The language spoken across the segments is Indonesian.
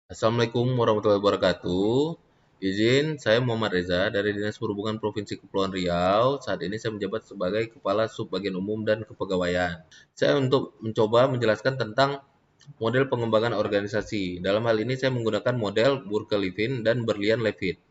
Assalamualaikum warahmatullahi wabarakatuh. Izin, saya Muhammad Reza dari Dinas Perhubungan Provinsi Kepulauan Riau. Saat ini saya menjabat sebagai Kepala Sub Bagian Umum dan Kepegawaian. Saya untuk mencoba menjelaskan tentang model pengembangan organisasi. Dalam hal ini saya menggunakan model Burke-Levin dan Berlian-Levitt.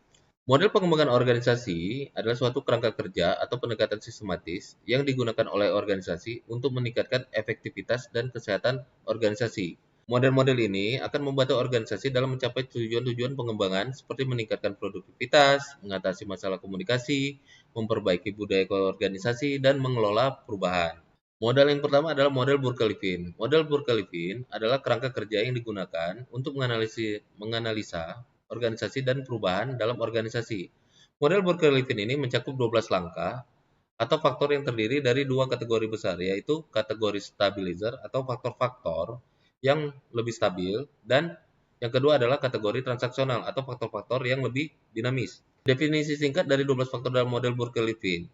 Model pengembangan organisasi adalah suatu kerangka kerja atau pendekatan sistematis yang digunakan oleh organisasi untuk meningkatkan efektivitas dan kesehatan organisasi. Model-model ini akan membantu organisasi dalam mencapai tujuan-tujuan pengembangan seperti meningkatkan produktivitas, mengatasi masalah komunikasi, memperbaiki budaya organisasi, dan mengelola perubahan. Model yang pertama adalah model Burke-Levin. Model Burke-Levin adalah kerangka kerja yang digunakan untuk menganalisa organisasi dan perubahan dalam organisasi. Model Burke-Levin ini mencakup 12 langkah atau faktor yang terdiri dari dua kategori besar, yaitu kategori stabilizer atau faktor-faktor yang lebih stabil, dan yang kedua adalah kategori transaksional atau faktor-faktor yang lebih dinamis. Definisi singkat dari 12 faktor dalam model Burke-Levin.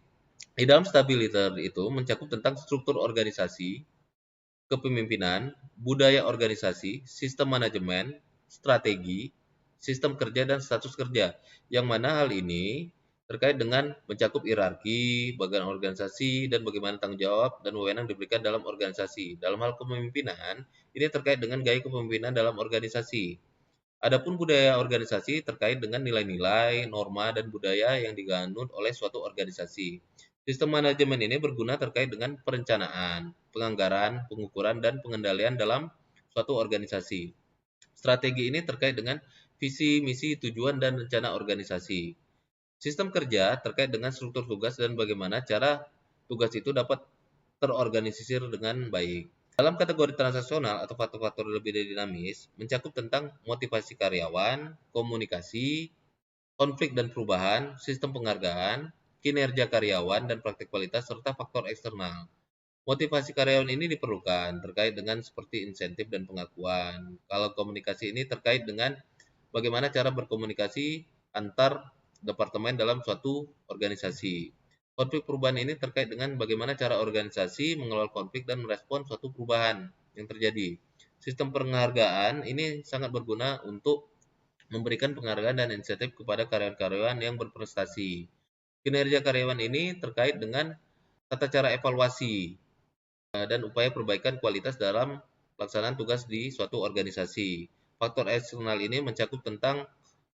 Di dalam stabilizer itu mencakup tentang struktur organisasi, kepemimpinan, budaya organisasi, sistem manajemen, strategi, sistem kerja, dan status kerja, yang mana hal ini terkait dengan mencakup hierarki, bagian organisasi, dan bagaimana tanggung jawab dan wewenang diberikan dalam organisasi. Dalam hal kepemimpinan, ini terkait dengan gaya kepemimpinan dalam organisasi. Adapun budaya organisasi terkait dengan nilai-nilai, norma, dan budaya yang diganut oleh suatu organisasi. Sistem manajemen ini berguna terkait dengan perencanaan, penganggaran, pengukuran, dan pengendalian dalam suatu organisasi. Strategi ini terkait dengan visi, misi, tujuan, dan rencana organisasi. Sistem kerja terkait dengan struktur tugas dan bagaimana cara tugas itu dapat terorganisir dengan baik. Dalam kategori transaksional atau faktor-faktor lebih dinamis, mencakup tentang motivasi karyawan, komunikasi, konflik dan perubahan, sistem penghargaan, kinerja karyawan dan praktik kualitas, serta faktor eksternal. Motivasi karyawan ini diperlukan terkait dengan seperti insentif dan pengakuan. Kalau komunikasi ini terkait dengan bagaimana cara berkomunikasi antar departemen dalam suatu organisasi. Konflik perubahan ini terkait dengan bagaimana cara organisasi mengelola konflik dan merespon suatu perubahan yang terjadi. Sistem penghargaan ini sangat berguna untuk memberikan penghargaan dan insentif kepada karyawan-karyawan yang berprestasi. Kinerja karyawan ini terkait dengan tata cara evaluasi dan upaya perbaikan kualitas dalam pelaksanaan tugas di suatu organisasi. Faktor eksternal ini mencakup tentang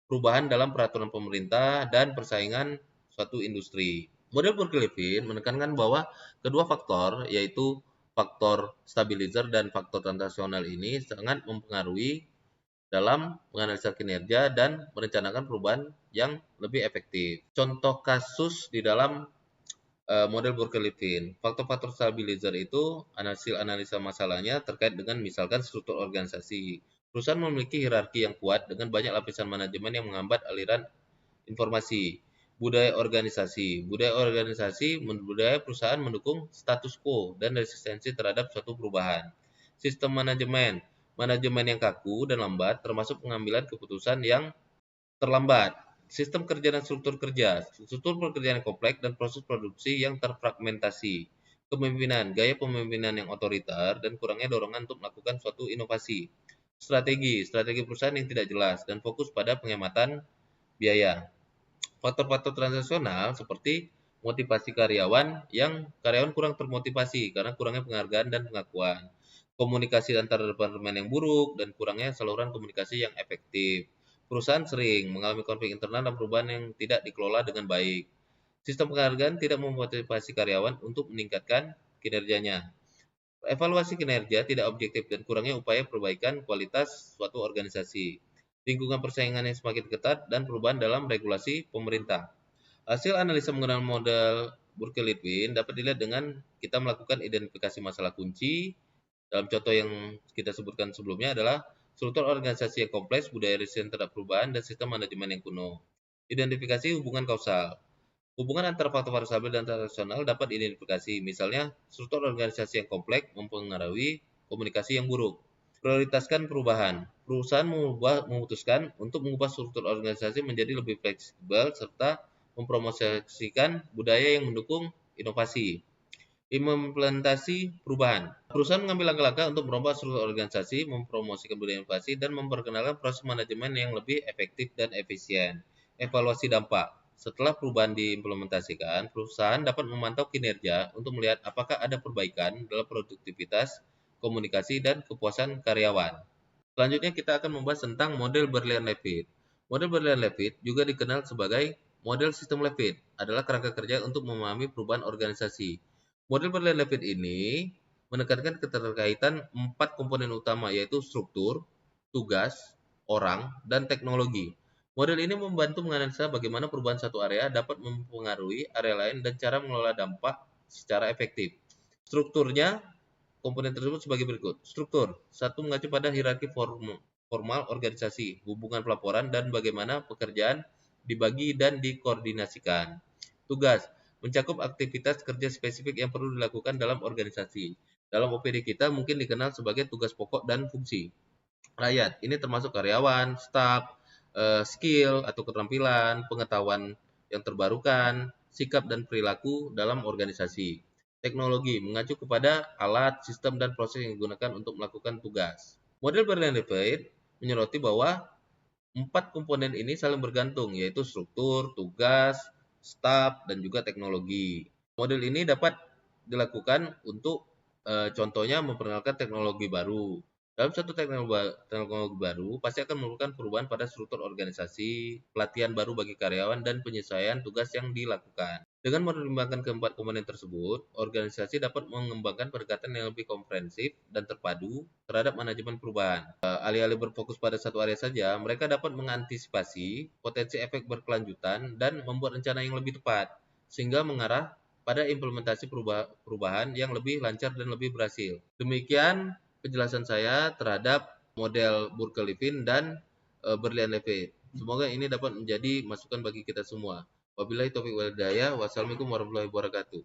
perubahan dalam peraturan pemerintah dan persaingan suatu industri. Model Burke-Levin menekankan bahwa kedua faktor, yaitu faktor stabilizer dan faktor transaksional ini sangat mempengaruhi dalam menganalisa kinerja dan merencanakan perubahan yang lebih efektif. Contoh kasus di dalam model Burke-Levin. Faktor-faktor stabilizer itu hasil analisa masalahnya terkait dengan misalkan struktur organisasi. Perusahaan memiliki hierarki yang kuat dengan banyak lapisan manajemen yang menghambat aliran informasi. Budaya organisasi. Budaya organisasi, budaya perusahaan mendukung status quo dan resistensi terhadap suatu perubahan. Sistem manajemen. Manajemen yang kaku dan lambat termasuk pengambilan keputusan yang terlambat. Sistem kerja dan struktur kerja. Struktur pekerjaan yang kompleks dan proses produksi yang terfragmentasi. Kepemimpinan, gaya pemimpinan yang otoriter dan kurangnya dorongan untuk melakukan suatu inovasi. Strategi perusahaan yang tidak jelas dan fokus pada penghematan biaya. Faktor-faktor transaksional seperti motivasi karyawan yang karyawan kurang termotivasi karena kurangnya penghargaan dan pengakuan. Komunikasi antar departemen yang buruk dan kurangnya saluran komunikasi yang efektif. Perusahaan sering mengalami konflik internal dan perubahan yang tidak dikelola dengan baik. Sistem penghargaan tidak memotivasi karyawan untuk meningkatkan kinerjanya. Evaluasi kinerja tidak objektif dan kurangnya upaya perbaikan kualitas suatu organisasi. Lingkungan persaingan yang semakin ketat dan perubahan dalam regulasi pemerintah. Hasil analisa menggunakan model Burke-Levin dapat dilihat dengan kita melakukan identifikasi masalah kunci. Dalam contoh yang kita sebutkan sebelumnya adalah struktur organisasi yang kompleks, budaya resisten terhadap perubahan, dan sistem manajemen yang kuno. Identifikasi hubungan kausal. Hubungan antara faktor-faktor stabil dan transaksional dapat diidentifikasi. Misalnya, struktur organisasi yang kompleks mempengaruhi komunikasi yang buruk. Prioritaskan perubahan. Perusahaan memutuskan untuk mengubah struktur organisasi menjadi lebih fleksibel serta mempromosikan budaya yang mendukung inovasi. Implementasi perubahan. Perusahaan mengambil langkah-langkah untuk merubah struktur organisasi, mempromosikan budaya inovasi, dan memperkenalkan proses manajemen yang lebih efektif dan efisien. Evaluasi dampak. Setelah perubahan diimplementasikan, perusahaan dapat memantau kinerja untuk melihat apakah ada perbaikan dalam produktivitas, komunikasi, dan kepuasan karyawan. Selanjutnya kita akan membahas tentang model Berlian-Levitt. Model Berlian-Levitt juga dikenal sebagai model sistem Levitt, adalah kerangka kerja untuk memahami perubahan organisasi. Model Berlian-Levitt ini menekankan keterkaitan 4 komponen utama, yaitu struktur, tugas, orang, dan teknologi. Model ini membantu menganalisa bagaimana perubahan satu area dapat mempengaruhi area lain dan cara mengelola dampak secara efektif. Strukturnya komponen tersebut sebagai berikut. Struktur. Satu, mengacu pada hierarki formal organisasi, hubungan pelaporan, dan bagaimana pekerjaan dibagi dan dikoordinasikan. Tugas. Mencakup aktivitas kerja spesifik yang perlu dilakukan dalam organisasi. Dalam OPD kita mungkin dikenal sebagai tugas pokok dan fungsi. Rakyat. Ini termasuk karyawan, staf, skill atau keterampilan, pengetahuan yang terbarukan, sikap dan perilaku dalam organisasi. Teknologi mengacu kepada alat, sistem, dan proses yang digunakan untuk melakukan tugas. Model Berlin-Levitt menyoroti bahwa 4 komponen ini saling bergantung, yaitu struktur, tugas, staf, dan juga teknologi. Model ini dapat dilakukan untuk contohnya memperkenalkan teknologi baru. Dalam suatu teknologi baru, pasti akan memerlukan perubahan pada struktur organisasi, pelatihan baru bagi karyawan, dan penyesuaian tugas yang dilakukan. Dengan mempertimbangkan keempat komponen tersebut, organisasi dapat mengembangkan pendekatan yang lebih komprehensif dan terpadu terhadap manajemen perubahan. Alih-alih berfokus pada satu area saja, mereka dapat mengantisipasi potensi efek berkelanjutan dan membuat rencana yang lebih tepat, sehingga mengarah pada implementasi perubahan yang lebih lancar dan lebih berhasil. Demikian penjelasan saya terhadap model Burke-Levin dan Berlian-Levitt. Semoga ini dapat menjadi masukan bagi kita semua. Wabillahi taufiq wal hidayah. Wassalamualaikum warahmatullahi wabarakatuh.